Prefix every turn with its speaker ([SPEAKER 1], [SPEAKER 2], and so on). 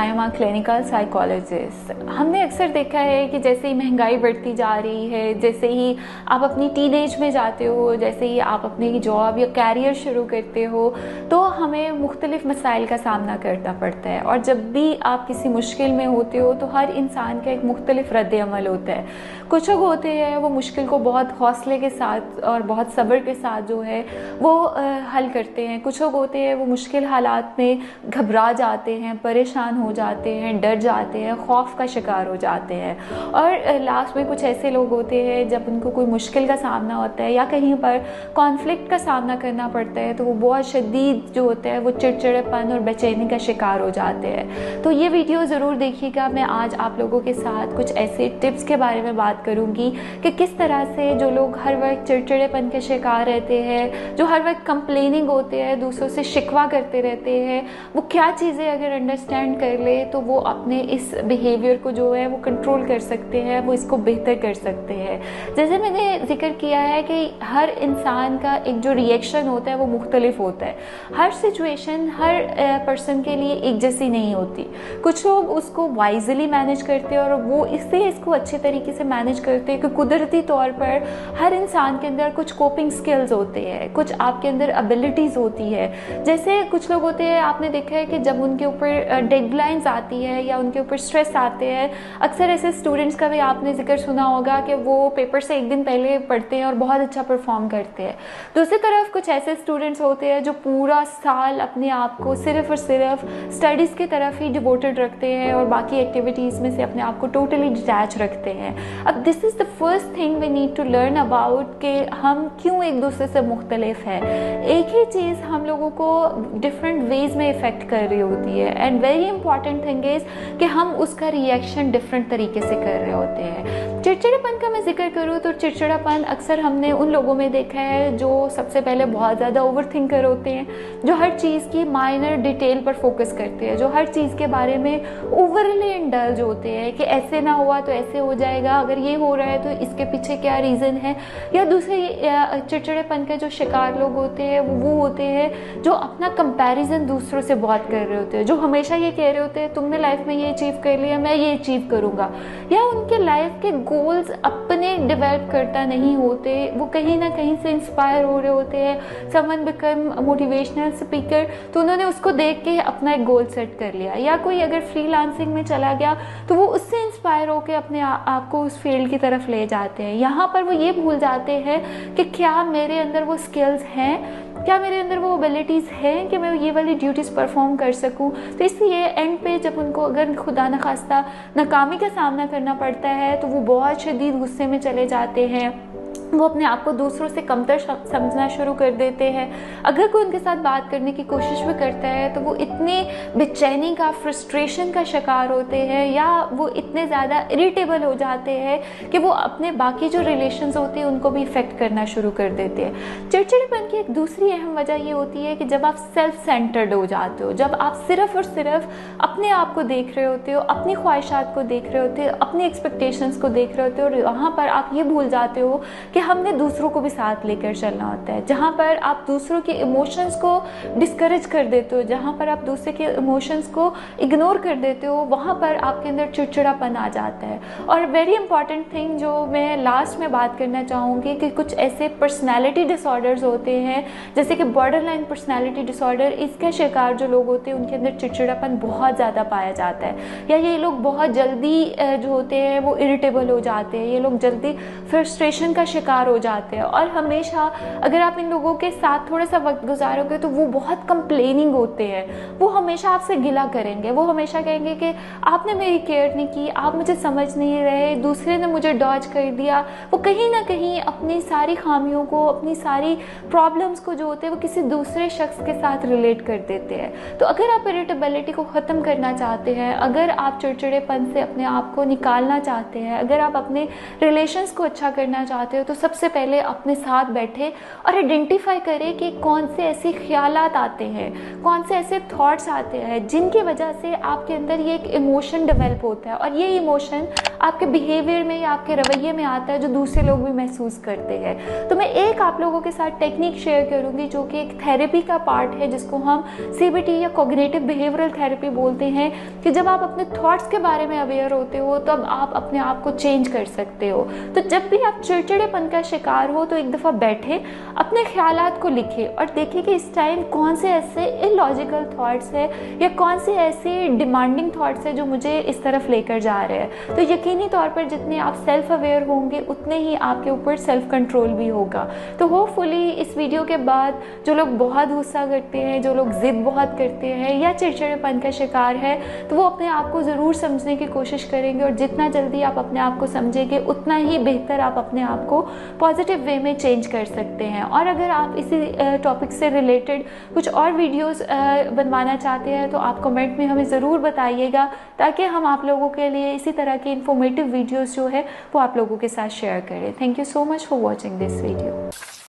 [SPEAKER 1] I am a clinical psychologist. हमने अक्सर देखा है कि जैसे ही महंगाई बढ़ती जा रही है, जैसे ही आप अपनी टीनेज में जाते हो, जैसे ही आप अपनी जॉब या कैरियर शुरू करते हो, तो हमें मुख्तलिफ मसाइल का सामना करना पड़ता है। और जब भी आप किसी मुश्किल में होते हो तो हर इंसान का एक मुख्तलिफ रद्द-ए-अमल होता है। कुछ लोग होते हैं वो मुश्किल को बहुत हौसले के साथ और बहुत सब्र के साथ जो है वो हल करते हैं। कुछ लोग होते हैं वो मुश्किल हालात में घबरा जाते हैं, परेशान हो जाते हैं, डर जाते हैं, खौफ का शिकार हो जाते हैं। और लास्ट में कुछ ऐसे लोग होते हैं जब उनको कोई मुश्किल का सामना होता है या कहीं पर कॉन्फ्लिक्ट का सामना करना पड़ता है तो वो बहुत शदीद जो होता है वो चिड़चिड़ेपन और बेचैनी का शिकार हो जाते हैं। तो ये वीडियो ज़रूर देखिएगा। मैं आज आप लोगों के साथ कुछ ऐसे टिप्स के बारे में बात करूँगी कि किस तरह से जो लोग हर वक्त चिड़चिड़ेपन के शिकार रहते हैं, जो हर वक्त कंप्लेनिंग होते हैं, दूसरों से शिकवा करते रहते हैं, वो क्या चीज़ें अगर अंडरस्टैंड कर ले तो वो अपने इस बिहेवियर को जो है वो कंट्रोल कर सकते हैं, वो इसको बेहतर कर सकते हैं। जैसे मैंने जिक्र किया है कि हर इंसान का एक जो रिएक्शन होता है वो मुख्तलिफ होता है। हर सिचुएशन हर पर्सन के लिए एक जैसी नहीं होती। कुछ लोग उसको वाइजली मैनेज करते हैं और वो इसको अच्छे तरीके से मैनेज करते हैं कि कुदरती तौर पर हर इंसान के अंदर कुछ कोपिंग स्किल्स होते हैं, कुछ आपके अंदर एबिलिटीज़ होती है। जैसे कुछ लोग होते हैं, आपने देखा है कि जब उनके ऊपर डेडलाइंस आती है या उनके ऊपर स्ट्रेस आते हैं, अक्सर ऐसे स्टूडेंट्स का भी आपने जिक्र सुना होगा कि वो पेपर से एक दिन पहले पढ़ते हैं और बहुत अच्छा परफॉर्म करते हैं। दूसरी तरफ कुछ ऐसे स्टूडेंट्स होते हैं जो पूरा साल अपने आप को सिर्फ और सिर्फ स्टडीज़ की तरफ ही डिवोटेड रखते हैं और बाकी एक्टिविटीज़ में से अपने आप को टोटली डिटैच रखते हैं। अब this is the first thing we need to learn about कि हम क्यों एक दूसरे से मुख्तलिफ है। एक ही चीज़ हम लोगों को डिफरेंट वेज में इफ़ेक्ट कर रही होती है and very important thing is कि हम उसका रिएक्शन डिफरेंट तरीके से कर रहे होते हैं। चिड़चिड़ापन का मैं जिक्र करूँ तो चिड़चिड़ापन अक्सर हमने उन लोगों में देखा है जो सबसे पहले बहुत ज़्यादा ओवर थिंकर होते हैं, जो हर चीज़ की माइनर डिटेल पर फोकस करते हैं, जो हर चीज़ के बारे में ओवरली इंडल्ज होते हैं कि ऐसे ना हुआ तो ऐसे हो जाएगा, अगर ये हो रहा है तो इसके पीछे क्या रीज़न है। या दूसरे चिड़चिड़ेपन के जो शिकार लोग होते हैं वो होते हैं जो अपना कंपैरिजन दूसरों से बहुत कर रहे होते हैं, जो हमेशा ये कह रहे होते हैं तुमने लाइफ में ये अचीव कर लिया, मैं ये अचीव करूँगा। या उनके लाइफ के गोल्स अपने डेवलप करता नहीं होते, वो कहीं ना कहीं से इंस्पायर हो रहे होते हैं। समवन बिकम मोटिवेशनल स्पीकर तो उन्होंने उसको देख के अपना एक गोल सेट कर लिया। या कोई अगर फ्रीलांसिंग में चला गया तो वो उससे इंस्पायर होकर अपने आप को उस फील्ड की तरफ ले जाते हैं। यहाँ पर वो ये भूल जाते हैं कि क्या मेरे अंदर वो स्किल्स हैं, क्या मेरे अंदर वो एबिलिटीज़ हैं कि मैं ये वाली ड्यूटीज़ परफॉर्म कर सकूं। तो इसलिए एंड पे जब उनको अगर खुदा न खास्ता नाकामी का सामना करना पड़ता है तो वो बहुत शदीद गुस्से में चले जाते हैं, वो अपने आप को दूसरों से कमतर समझना शुरू कर देते हैं। अगर कोई उनके साथ बात करने की कोशिश भी करता है तो वो इतने बेचैनी का, फ्रस्ट्रेशन का शिकार होते हैं या वो इतने ज़्यादा इरिटेबल हो जाते हैं कि वो अपने बाकी जो रिलेशंस होते हैं उनको भी इफ़ेक्ट करना शुरू कर देते हैं। चिड़चिड़ेपन की एक दूसरी अहम वजह ये होती है कि जब आप सेल्फ सेंटर्ड हो जाते हो, जब आप सिर्फ और सिर्फ अपने आप को देख रहे होते हो, अपनी ख्वाहिशात को देख रहे होते हो, अपनी एक्सपेक्टेशंस को देख रहे होते हो, और वहाँ पर आप ये भूल जाते हो कि हमने दूसरों को भी साथ लेकर चलना होता है। जहाँ पर आप दूसरों के इमोशंस को डिस्करेज कर देते हो, जहाँ पर आप दूसरे के इमोशंस को इग्नोर कर देते हो, वहाँ पर आपके अंदर चिड़चिड़ापन आ जाता है। और वेरी इंपॉर्टेंट थिंग जो मैं लास्ट में बात करना चाहूँगी कि कुछ ऐसे पर्सनैलिटी डिसऑर्डर्स होते हैं जैसे कि बॉर्डरलाइन पर्सनैलिटी डिसऑर्डर, इसके शिकार जो लोग होते हैं उनके अंदर चिड़चिड़ापन बहुत ज़्यादा पाया जाता है। या ये लोग बहुत जल्दी जो होते हैं वो इरिटेबल हो जाते हैं, ये लोग जल्दी फ्रस्ट्रेशन का शिकार हो जाते हैं। और हमेशा अगर आप इन लोगों के साथ थोड़ा सा वक्त गुजारोगे तो वो बहुत कंप्लेनिंग होते हैं, वो हमेशा आपसे गिला करेंगे, वो हमेशा कहेंगे कि आपने मेरी केयर नहीं की, आप मुझे समझ नहीं रहे, दूसरे ने मुझे डॉज कर दिया। वो कहीं ना कहीं अपनी सारी खामियों को, अपनी सारी प्रॉब्लम्स को जो होते हैं वो किसी दूसरे शख्स के साथ रिलेट कर देते हैं। तो अगर आप इरिटेबिलिटी को ख़त्म करना चाहते हैं, अगर आप चिड़चिड़ेपन से अपने आप को निकालना चाहते हैं, अगर आप अपने रिलेशंस को अच्छा करना चाहते हो तो सबसे पहले अपने साथ बैठे और आइडेंटिफाई करें कि कौन से ऐसे ख्यालात आते हैं, कौन से ऐसे थॉट्स आते हैं जिनकी वजह से आपके अंदर ये एक इमोशन डेवलप होता है, और ये इमोशन आपके बिहेवियर में या आपके रवैये में आता है जो दूसरे लोग भी महसूस करते हैं। तो मैं एक आप लोगों के साथ टेक्निक शेयर करूंगी जो कि एक थेरेपी का पार्ट है, जिसको हम CBT या कॉग्निटिव बिहेवियरल थेरेपी बोलते हैं, कि जब आप अपने थॉट्स के बारे में अवेयर होते हो तब आप अपने आप को चेंज कर सकते हो। तो जब भी आप चिड़चिड़ेपन का शिकार हो तो एक दफ़ा बैठे, अपने ख्यालात को लिखे और देखिए कि इस टाइम कौन से ऐसे इलॉजिकल थॉट्स है या कौन से ऐसे डिमांडिंग थॉट्स है जो मुझे इस तरफ लेकर जा रहे हैं। तो यकीनी तौर पर जितने आप सेल्फ अवेयर होंगे उतने ही आपके ऊपर सेल्फ कंट्रोल भी होगा। तो होपफुली इस वीडियो के बाद जो लोग बहुत गुस्सा करते हैं, जो लोग ज़िद बहुत करते हैं या चिड़चिड़ेपन का शिकार है, तो वो अपने आप को ज़रूर समझने की कोशिश करेंगे, और जितना जल्दी आप अपने आप को समझेंगे उतना ही बेहतर आप अपने आप को पॉजिटिव वे में चेंज कर सकते हैं। और अगर आप इसी टॉपिक से रिलेटेड कुछ और वीडियोस बनवाना चाहते हैं तो आप कमेंट में हमें ज़रूर बताइएगा, ताकि हम आप लोगों के लिए इसी तरह के इन्फॉर्मेटिव वीडियोस जो है वो आप लोगों के साथ शेयर करें। Thank you so much for watching this video.